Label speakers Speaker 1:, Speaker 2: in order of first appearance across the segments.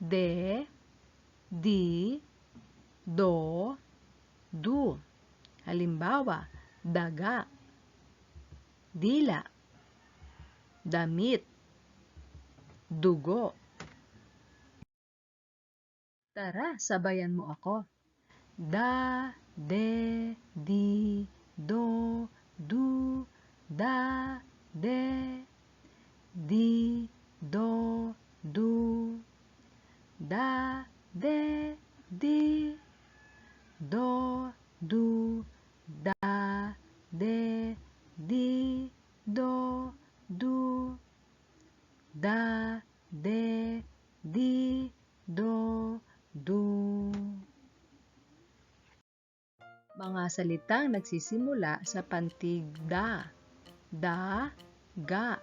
Speaker 1: de, di, do, du. Halimbawa, daga, dila, damit, dugo. Tara, sabayan mo ako. Da, de, di, do, du, da, de, di, do, du, da, de, di, do, du, da, de, di, do, du, da, de, di, do, du. Mga salitang nagsisimula sa pantig da. Da, ga.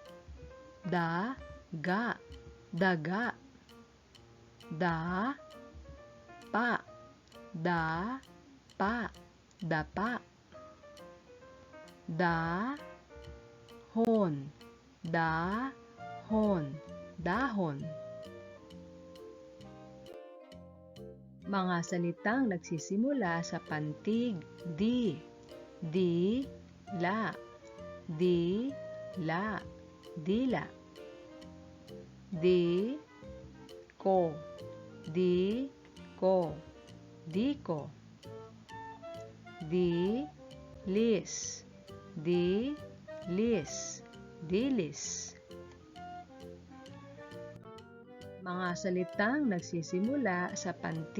Speaker 1: Da, ga. Daga. Da, pa. Da, pa. Dapa. Da, hon. Da, hon. Dahon. Mga salitang nagsisimula sa pantig di. Di, la. Di, la. Dila. Di, ko. Di, ko. Di ko. Di, lis. Di, lis. Dilis. Mga salitang nagsisimula sa pantig